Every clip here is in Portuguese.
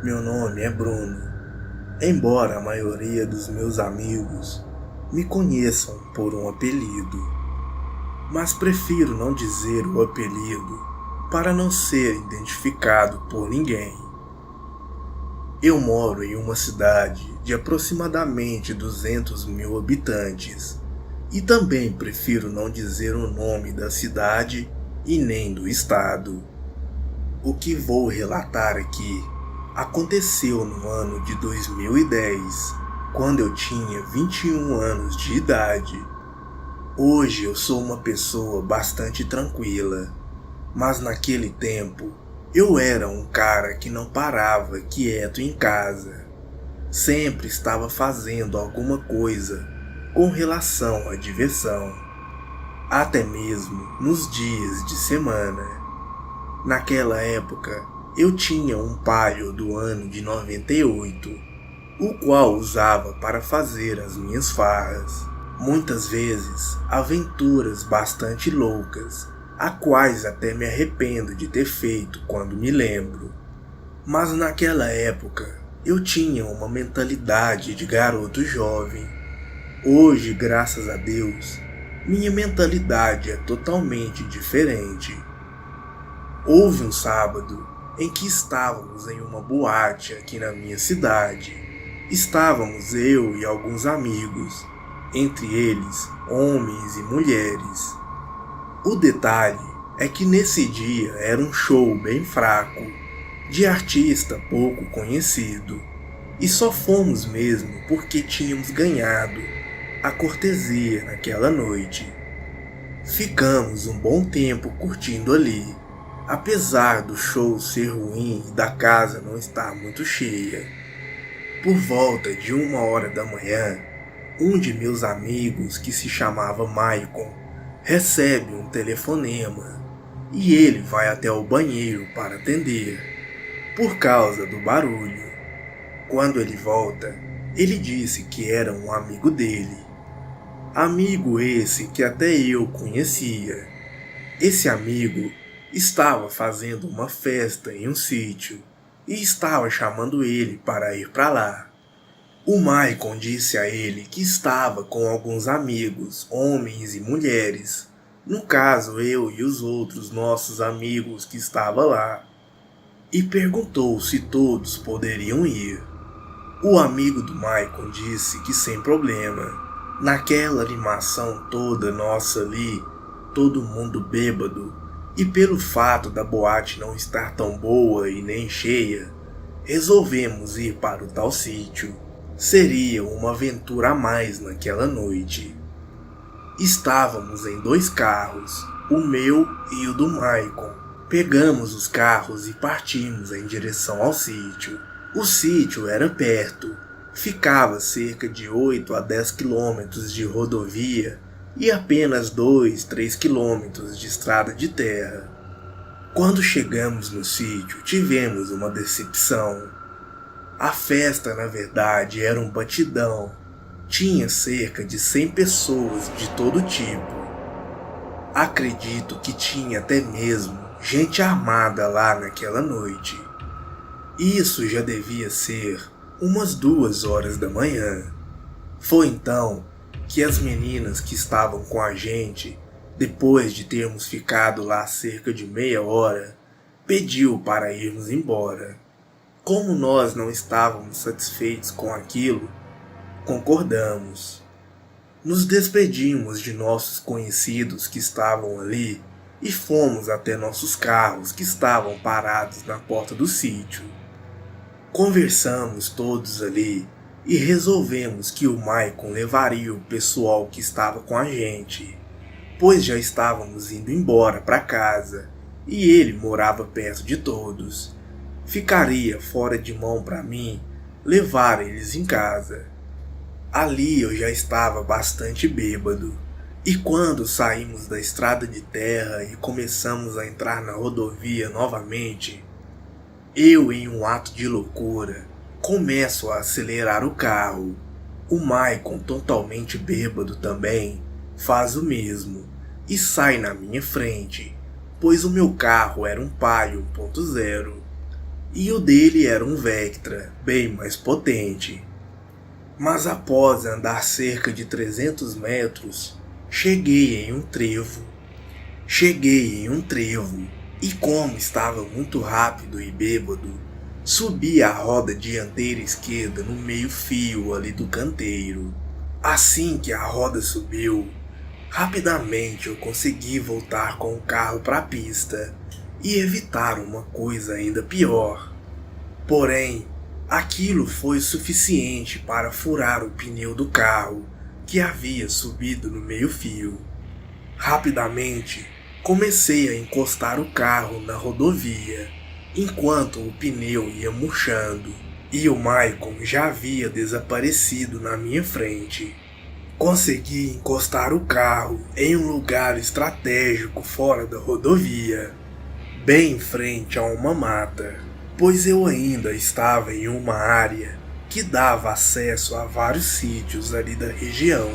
Meu nome é Bruno, embora a maioria dos meus amigos me conheçam por um apelido, mas prefiro não dizer o apelido para não ser identificado por ninguém. Eu moro em uma cidade de aproximadamente 200 mil habitantes e também prefiro não dizer o nome da cidade e nem do estado. O que vou relatar aqui aconteceu no ano de 2010, quando eu tinha 21 anos de idade. Hoje eu sou uma pessoa bastante tranquila, mas naquele tempo eu era um cara que não parava quieto em casa. Sempre estava fazendo alguma coisa com relação à diversão, até mesmo nos dias de semana. Naquela época, eu tinha um Palio do ano de 98, o qual usava para fazer as minhas farras. Muitas vezes, aventuras bastante loucas, a quais até me arrependo de ter feito quando me lembro. Mas naquela época, eu tinha uma mentalidade de garoto jovem. Hoje, graças a Deus, minha mentalidade é totalmente diferente. Houve um sábado em que estávamos em uma boate aqui na minha cidade. Estávamos eu e alguns amigos, entre eles homens e mulheres. O detalhe é que nesse dia era um show bem fraco, de artista pouco conhecido, e só fomos mesmo porque tínhamos ganhado a cortesia naquela noite. Ficamos um bom tempo curtindo ali, apesar do show ser ruim e da casa não estar muito cheia. Por volta de 1 hora da manhã, um de meus amigos, que se chamava Maicon, recebe um telefonema e ele vai até o banheiro para atender, por causa do barulho. Quando ele volta, ele disse que era um amigo dele. Amigo esse que até eu conhecia. Esse amigo estava fazendo uma festa em um sítio e estava chamando ele para ir para lá. O Maicon disse a ele que estava com alguns amigos, homens e mulheres, no caso eu e os outros nossos amigos que estavam lá, e perguntou se todos poderiam ir. O amigo do Maicon disse que sem problema. Naquela animação toda nossa ali, todo mundo bêbado, e pelo fato da boate não estar tão boa e nem cheia, resolvemos ir para o tal sítio. Seria uma aventura a mais naquela noite. Estávamos em 2 carros, o meu e o do Maicon. Pegamos os carros e partimos em direção ao sítio. O sítio era perto, ficava cerca de 8 a 10 quilômetros de rodovia e apenas 2, 3 quilômetros de estrada de terra. Quando chegamos no sítio, tivemos uma decepção. A festa, na verdade, era um batidão. Tinha cerca de 100 pessoas de todo tipo. Acredito que tinha até mesmo gente armada lá naquela noite. Isso já devia ser umas 2 horas da manhã. Foi então que as meninas que estavam com a gente, depois de termos ficado lá cerca de meia hora, pediu para irmos embora. Como nós não estávamos satisfeitos com aquilo, concordamos. Nos despedimos de nossos conhecidos que estavam ali e fomos até nossos carros que estavam parados na porta do sítio. Conversamos todos ali e resolvemos que o Maicon levaria o pessoal que estava com a gente, pois já estávamos indo embora para casa e ele morava perto de todos. Ficaria fora de mão para mim levar eles em casa. Ali eu já estava bastante bêbado, e quando saímos da estrada de terra e começamos a entrar na rodovia novamente, eu, em um ato de loucura, começo a acelerar o carro. O Maicon, totalmente bêbado também, faz o mesmo e sai na minha frente, pois o meu carro era um Palio 1.0. e o dele era um Vectra, bem mais potente. Mas após andar cerca de 300 metros, cheguei em um trevo. E como estava muito rápido e bêbado, subi a roda dianteira esquerda no meio-fio ali do canteiro. Assim que a roda subiu, rapidamente eu consegui voltar com o carro para a pista e evitar uma coisa ainda pior. Porém, aquilo foi suficiente para furar o pneu do carro que havia subido no meio-fio. Rapidamente, comecei a encostar o carro na rodovia, enquanto o pneu ia murchando, e o Maicon já havia desaparecido na minha frente. Consegui encostar o carro em um lugar estratégico fora da rodovia, bem em frente a uma mata, pois eu ainda estava em uma área que dava acesso a vários sítios ali da região.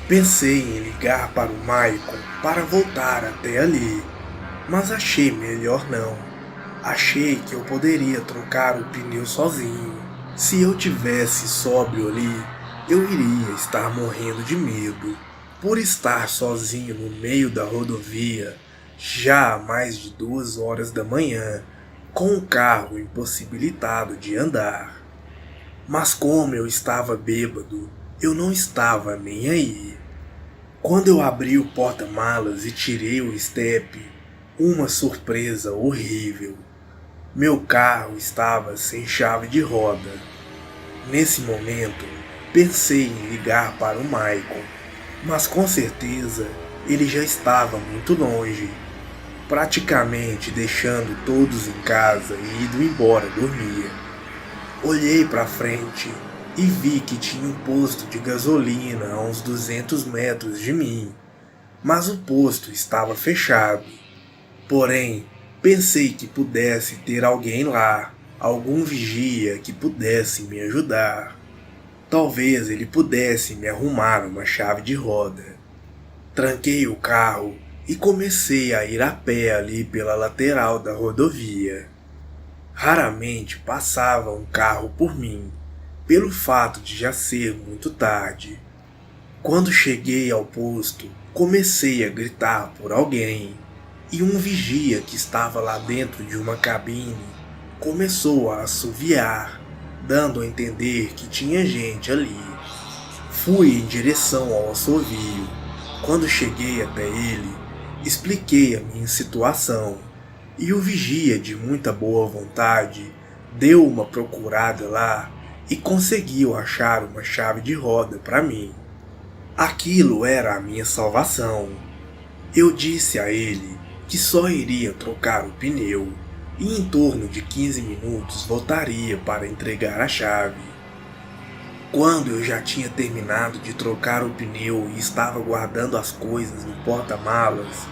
Pensei em ligar para o Maicon para voltar até ali, mas achei melhor não. Achei que eu poderia trocar o pneu sozinho. Se eu tivesse sóbrio ali, eu iria estar morrendo de medo, por estar sozinho no meio da rodovia, já há mais de 2 horas da manhã, com o carro impossibilitado de andar. Mas como eu estava bêbado, eu não estava nem aí. Quando eu abri o porta-malas e tirei o estepe, uma surpresa horrível. Meu carro estava sem chave de roda. Nesse momento, pensei em ligar para o Maicon, mas com certeza ele já estava muito longe, praticamente deixando todos em casa e ido embora dormir. Olhei para frente e vi que tinha um posto de gasolina a uns 200 metros de mim, mas o posto estava fechado. Porém, pensei que pudesse ter alguém lá, algum vigia que pudesse me ajudar. Talvez ele pudesse me arrumar uma chave de roda. Tranquei o carro e comecei a ir a pé ali pela lateral da rodovia. Raramente passava um carro por mim, pelo fato de já ser muito tarde. Quando cheguei ao posto, comecei a gritar por alguém, e um vigia que estava lá dentro de uma cabine começou a assoviar, dando a entender que tinha gente ali. Fui em direção ao assovio. Quando cheguei até ele, expliquei a minha situação, e o vigia, de muita boa vontade, deu uma procurada lá e conseguiu achar uma chave de roda para mim. Aquilo era a minha salvação. Eu disse a ele que só iria trocar o pneu e em torno de 15 minutos voltaria para entregar a chave. Quando eu já tinha terminado de trocar o pneu e estava guardando as coisas no porta-malas,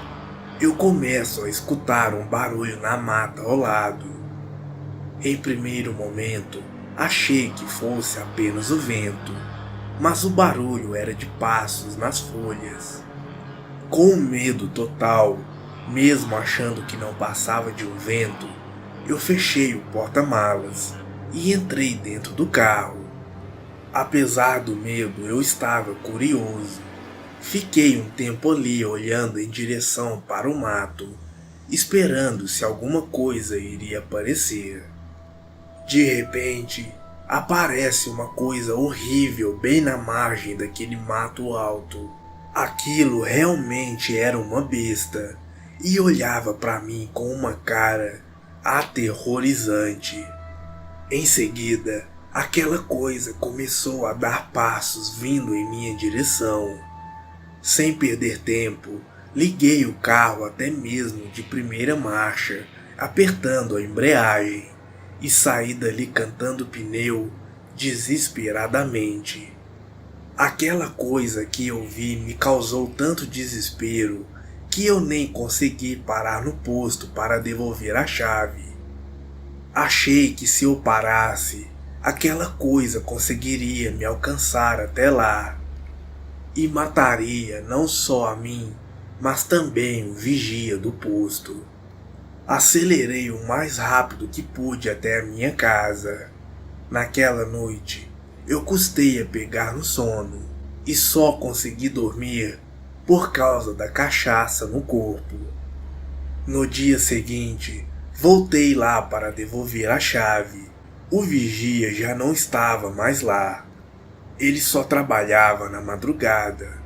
eu começo a escutar um barulho na mata ao lado. Em primeiro momento, achei que fosse apenas o vento, mas o barulho era de passos nas folhas. Com medo total, mesmo achando que não passava de um vento, eu fechei o porta-malas e entrei dentro do carro. Apesar do medo, eu estava curioso. Fiquei um tempo ali olhando em direção para o mato, esperando se alguma coisa iria aparecer. De repente, aparece uma coisa horrível bem na margem daquele mato alto. Aquilo realmente era uma besta e olhava para mim com uma cara aterrorizante. Em seguida, aquela coisa começou a dar passos vindo em minha direção. Sem perder tempo, liguei o carro até mesmo de primeira marcha, apertando a embreagem, e saí dali cantando pneu desesperadamente. Aquela coisa que eu vi me causou tanto desespero que eu nem consegui parar no posto para devolver a chave. Achei que se eu parasse, aquela coisa conseguiria me alcançar até lá e mataria não só a mim, mas também o vigia do posto. Acelerei o mais rápido que pude até a minha casa. Naquela noite, eu custei a pegar no sono e só consegui dormir por causa da cachaça no corpo. No dia seguinte, voltei lá para devolver a chave. O vigia já não estava mais lá. Ele só trabalhava na madrugada.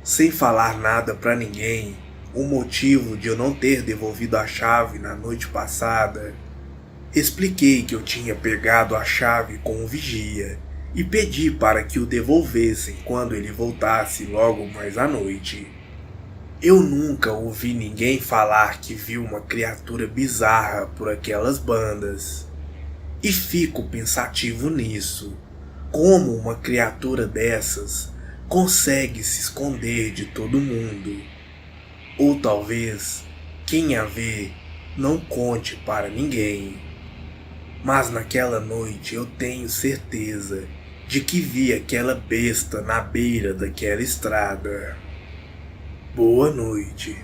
Sem falar nada para ninguém, o motivo de eu não ter devolvido a chave na noite passada, expliquei que eu tinha pegado a chave com o vigia e pedi para que o devolvessem quando ele voltasse logo mais à noite. Eu nunca ouvi ninguém falar que viu uma criatura bizarra por aquelas bandas. E fico pensativo nisso. Como uma criatura dessas consegue se esconder de todo mundo? Ou talvez, quem a vê não conte para ninguém. Mas naquela noite eu tenho certeza de que vi aquela besta na beira daquela estrada. Boa noite.